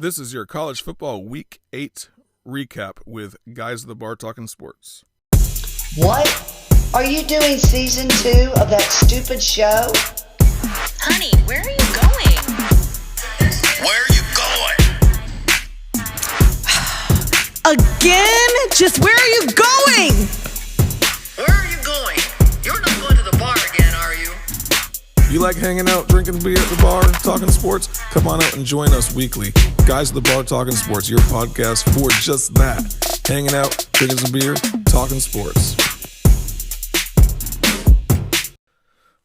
This is your college football week 8 recap with Guys at the Bar Talking Sports. What? Are you doing season 2 of that stupid show? Honey, where are you going? Where are you going? Again? Just where are you going? Where are you going? You're not going to the bar again, are you? You like hanging out, drinking beer at the bar, talking sports? Come on out and join us weekly. Guys at the Bar Talking Sports, your podcast for just that. Hanging out, drinking some beer, talking sports.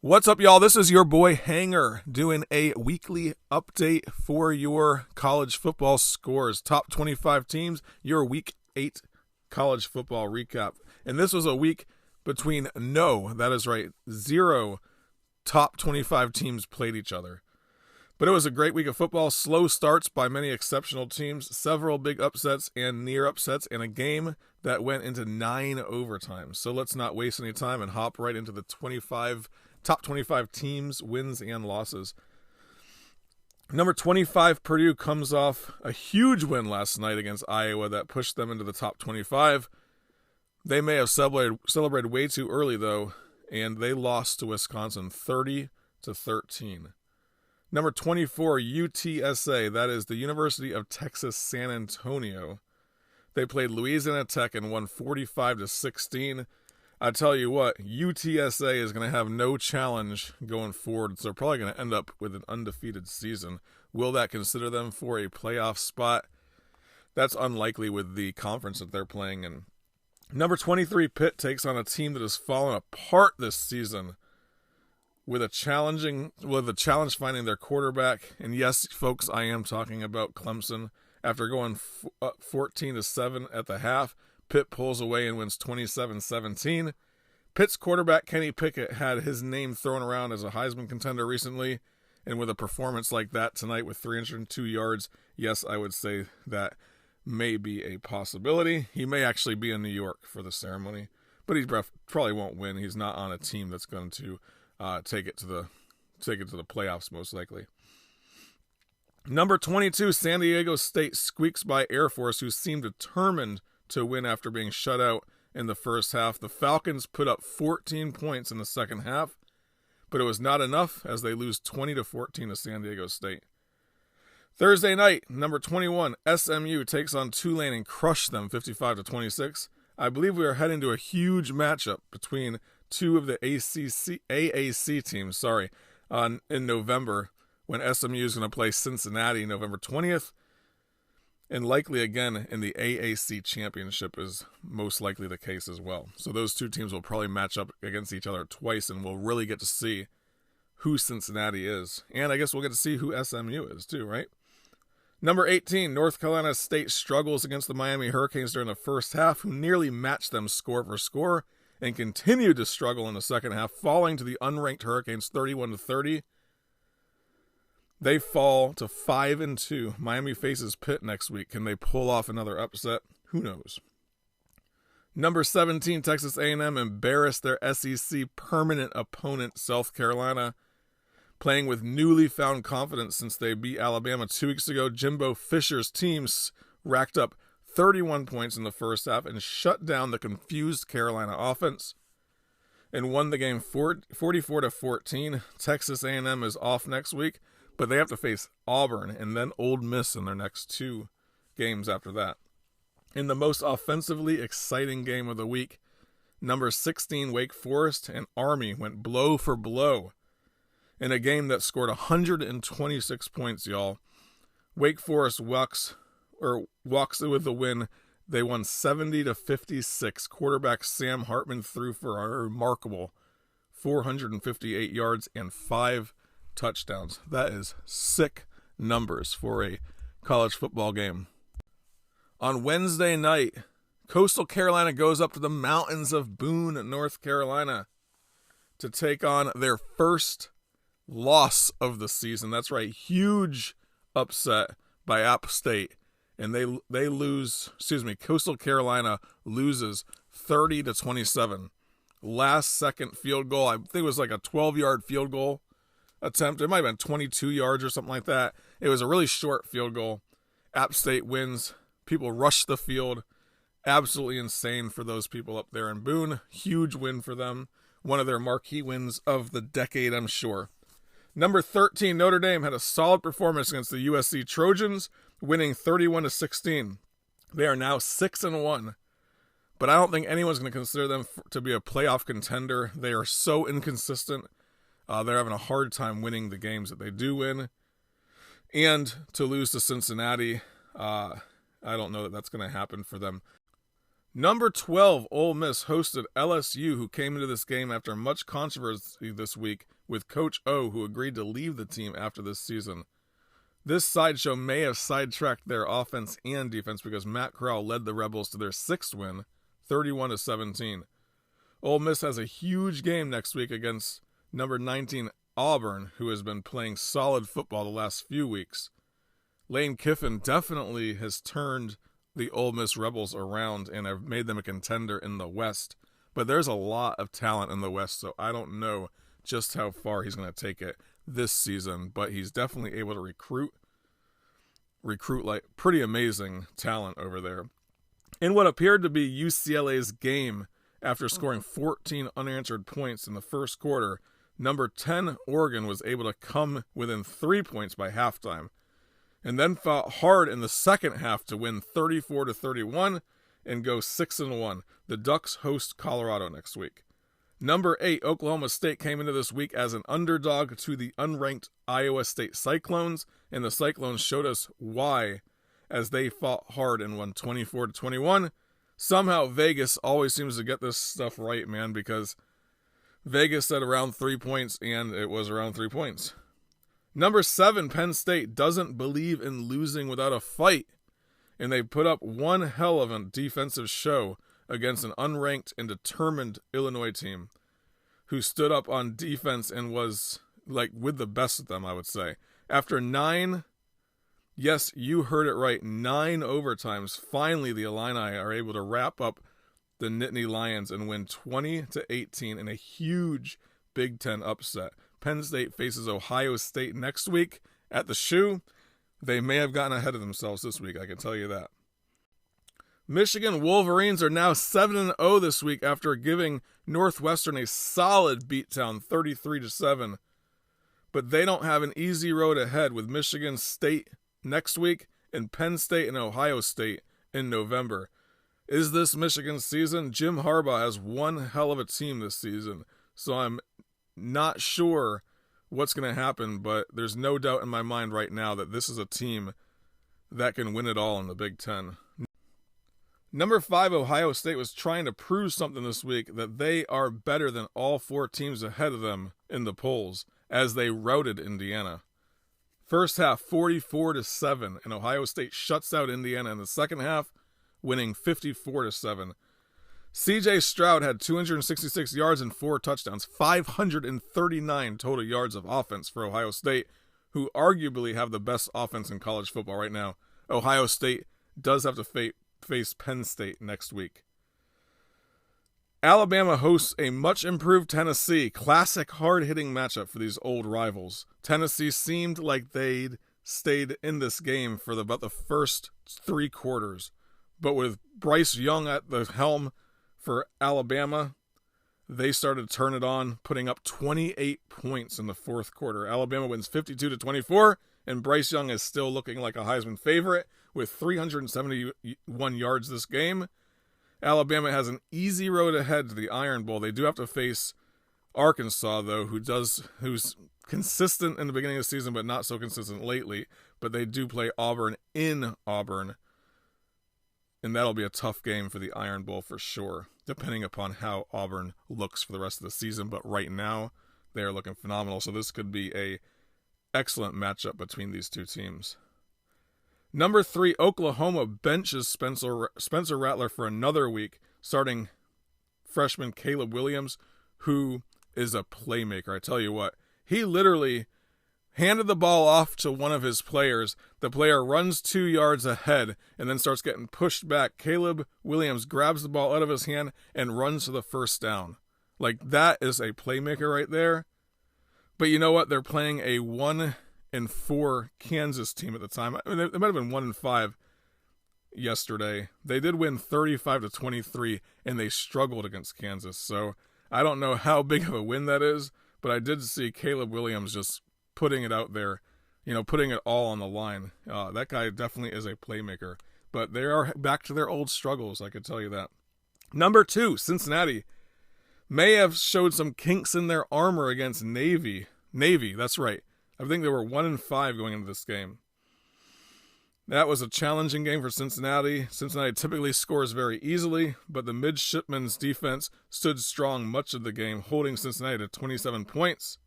What's up, y'all? This is your boy Hanger doing a weekly update for your college football scores. Top 25 teams, your week 8 college football recap. And this was a week between that is right, 0 top 25 teams played each other. But it was a great week of football. Slow starts by many exceptional teams, several big upsets and near upsets, and a game that went into 9 overtimes. So let's not waste any time and hop right into the top 25 teams, wins and losses. Number 25, Purdue, comes off a huge win last night against Iowa that pushed them into the top 25. They may have celebrated way too early, though, and they lost to Wisconsin 30-13. Number 24, UTSA, that is the University of Texas San Antonio. They played Louisiana Tech and won 45-16. I tell you what, UTSA is going to have no challenge going forward, so they're probably going to end up with an undefeated season. Will that consider them for a playoff spot? That's unlikely with the conference that they're playing in. Number 23, Pitt, takes on a team that has fallen apart this season with a challenge finding their quarterback. And yes, folks, I am talking about Clemson. After going 14-7 at the half, Pitt pulls away and wins 27-17. Pitt's quarterback, Kenny Pickett, had his name thrown around as a Heisman contender recently, and with a performance like that tonight with 302 yards, yes, I would say that may be a possibility. He may actually be in New York for the ceremony, but he probably won't win. He's not on a team that's going to take it to the playoffs, most likely. Number 22, San Diego State squeaks by Air Force, who seemed determined to win after being shut out in the first half. The Falcons put up 14 points in the second half, but it was not enough as they lose 20-14 to San Diego State. Thursday night, number 21, SMU takes on Tulane and crushed them 55-26. I believe we are heading to a huge matchup between two of the AAC teams, in November, when SMU is going to play Cincinnati November 20th, and likely again in the AAC championship is most likely the case as well. So those two teams will probably match up against each other twice, and we'll really get to see who Cincinnati is. And I guess we'll get to see who SMU is too, right? Number 18, North Carolina State struggles against the Miami Hurricanes during the first half, who nearly matched them score for score, and continued to struggle in the second half, falling to the unranked Hurricanes 31-30. They fall to 5-2. Miami faces Pitt next week. Can they pull off another upset? Who knows? Number 17, Texas A&M embarrassed their SEC permanent opponent, South Carolina, playing with newly found confidence since they beat Alabama 2 weeks ago. Jimbo Fisher's teams racked up 31 points in the first half and shut down the confused Carolina offense and won the game 44-14. Texas A&M is off next week, but they have to face Auburn and then Ole Miss in their next 2 games after that. In the most offensively exciting game of the week, number 16, Wake Forest and Army went blow for blow in a game that scored 126 points, y'all. Wake Forest walks with the win. They won 70-56. Quarterback Sam Hartman threw for a remarkable 458 yards and 5 touchdowns. That is sick numbers for a college football game. On Wednesday night, Coastal Carolina goes up to the mountains of Boone, North Carolina, to take on their first loss of the season. That's right, huge upset by App State, and they lose. Coastal Carolina loses 30-27. Last second field goal. I think it was like a 12-yard field goal attempt. It might have been 22 yards or something like that. It was a really short field goal. App State wins. People rush the field. Absolutely insane for those people up there in Boone. Huge win for them. One of their marquee wins of the decade, I'm sure. Number 13, Notre Dame had a solid performance against the USC Trojans, winning 31-16. They are now 6-1. But I don't think anyone's going to consider them to be a playoff contender. They are so inconsistent. They're having a hard time winning the games that they do win. And to lose to Cincinnati, I don't know that that's going to happen for them. Number 12, Ole Miss hosted LSU, who came into this game after much controversy this week with Coach O, who agreed to leave the team after this season. This sideshow may have sidetracked their offense and defense because Matt Corral led the Rebels to their 6th win, 31-17. Ole Miss has a huge game next week against number 19 Auburn, who has been playing solid football the last few weeks. Lane Kiffin definitely has turned the Ole Miss Rebels around and have made them a contender in the West. But there's a lot of talent in the West, so I don't know just how far he's going to take it this season. But he's definitely able to recruit like pretty amazing talent over there. In what appeared to be UCLA's game, after scoring 14 unanswered points in the first quarter, number 10 Oregon was able to come within 3 points by halftime, and then fought hard in the second half to win 34-31 and go 6-1. The Ducks host Colorado next week. Number 8, Oklahoma State came into this week as an underdog to the unranked Iowa State Cyclones, and the Cyclones showed us why as they fought hard and won 24-21. Somehow Vegas always seems to get this stuff right, man, because Vegas said around 3 points, and it was around 3 points. Number 7, Penn State doesn't believe in losing without a fight, and they put up one hell of a defensive show against an unranked and determined Illinois team who stood up on defense and was like with the best of them, I would say. After 9, yes, you heard it right, 9 overtimes, finally the Illini are able to wrap up the Nittany Lions and win 20-18 in a huge Big Ten upset. Penn State faces Ohio State next week at the Shoe. They may have gotten ahead of themselves this week, I can tell you that. Michigan Wolverines are now 7-0 this week after giving Northwestern a solid beatdown, 33-7. But they don't have an easy road ahead with Michigan State next week and Penn State and Ohio State in November. Is this Michigan's season? Jim Harbaugh has one hell of a team this season, so I'm not sure what's going to happen, but there's no doubt in my mind right now that this is a team that can win it all in the Big Ten. Number 5, Ohio State was trying to prove something this week, that they are better than all 4 teams ahead of them in the polls as they routed Indiana. First half, 44-7, and Ohio State shuts out Indiana in the second half, winning 54-7. C.J. Stroud had 266 yards and 4 touchdowns, 539 total yards of offense for Ohio State, who arguably have the best offense in college football right now. Ohio State does have to face Penn State next week. Alabama hosts a much improved Tennessee, classic hard-hitting matchup for these old rivals. Tennessee seemed like they'd stayed in this game for about the first 3 quarters, but with Bryce Young at the helm for Alabama, they started to turn it on, putting up 28 points in the fourth quarter. Alabama wins 52-24, and Bryce Young is still looking like a Heisman favorite with 371 yards this game. Alabama has an easy road ahead to the Iron Bowl. They do have to face Arkansas, though, who's consistent in the beginning of the season, but not so consistent lately. But they do play Auburn in Auburn, and that'll be a tough game for the Iron Bowl for sure, depending upon how Auburn looks for the rest of the season. But right now, they are looking phenomenal, so this could be a excellent matchup between these two teams. Number 3, Oklahoma benches Spencer Rattler for another week, starting freshman Caleb Williams, who is a playmaker. I tell you what, he literally handed the ball off to one of his players. The player runs 2 yards ahead and then starts getting pushed back. Caleb Williams grabs the ball out of his hand and runs to the first down. Like, that is a playmaker right there. But you know what? They're playing a 1-2 1-4 Kansas team at the time. I mean, they might have been 1-5 yesterday. They did win 35-23, and they struggled against Kansas. So I don't know how big of a win that is, but I did see Caleb Williams just putting it out there, putting it all on the line. That guy definitely is a playmaker. But they are back to their old struggles, I could tell you that. Number 2, Cincinnati may have showed some kinks in their armor against Navy. Navy, that's right. I think they were 1-5 going into this game. That was a challenging game for Cincinnati. Cincinnati typically scores very easily, but the midshipmen's defense stood strong much of the game, holding Cincinnati to 27 points.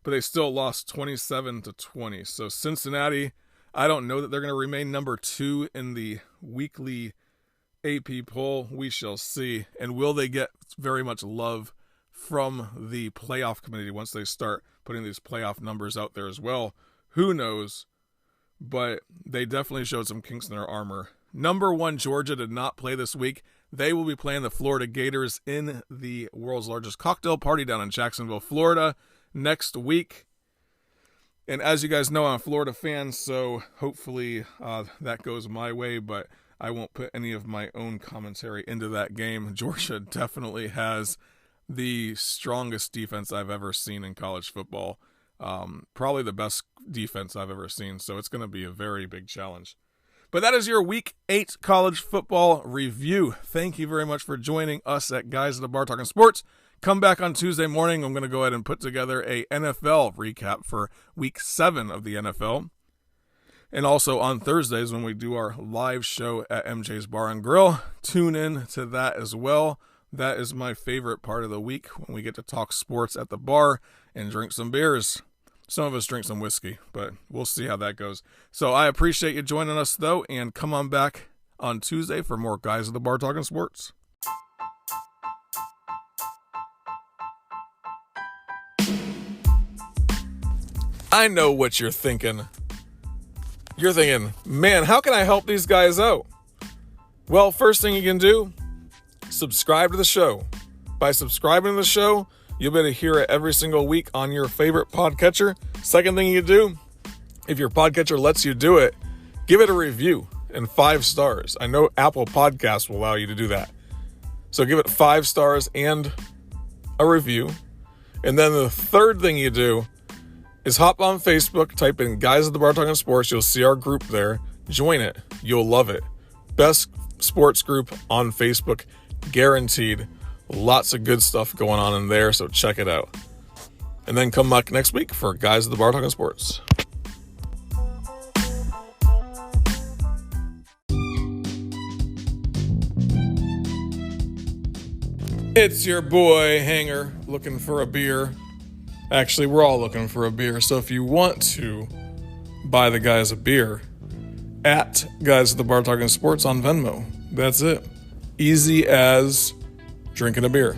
But they still lost 27-20. So Cincinnati, I don't know that they're going to remain number 2 in the weekly AP poll. We shall see. And will they get very much love from the playoff committee once they start putting these playoff numbers out there as well? Who knows? But they definitely showed some kinks in their armor. Number 1, Georgia did not play this week. They will be playing the Florida Gators in the world's largest cocktail party down in Jacksonville, Florida, next week. And as you guys know, I'm a Florida fan, so hopefully that goes my way, but I won't put any of my own commentary into that game. Georgia definitely has the strongest defense I've ever seen in college football. Probably the best defense I've ever seen, so it's going to be a very big challenge. But that is your Week 8 college football review. Thank you very much for joining us at Guys at the Bar Talking Sports. Come back on Tuesday morning. I'm going to go ahead and put together a NFL recap for Week 7 of the NFL. And also on Thursdays when we do our live show at MJ's Bar and Grill. Tune in to that as well. That is my favorite part of the week, when we get to talk sports at the bar and drink some beers. Some of us drink some whiskey, but we'll see how that goes. So I appreciate you joining us, though, and come on back on Tuesday for more Guys at the Bar Talking Sports. I know what you're thinking. You're thinking, man, how can I help these guys out? Well, first thing you can do, subscribe to the show. By subscribing to the show, you'll be able to hear it every single week on your favorite podcatcher. Second thing you do, if your podcatcher lets you do it, give it a review and 5 stars. I know Apple Podcasts will allow you to do that. So give it 5 stars and a review. And then the third thing you do is hop on Facebook, type in Guys at the Bar Talking Sports. You'll see our group there. Join it. You'll love it. Best sports group on Facebook, guaranteed. Lots of good stuff going on in there, so check it out. And then come back next week for Guys at the Bar Talking Sports. It's your boy Hanger looking for a beer. Actually, we're all looking for a beer, so if you want to buy the guys a beer, at Guys at the Bar Talking Sports on Venmo. That's it. Easy as drinking a beer.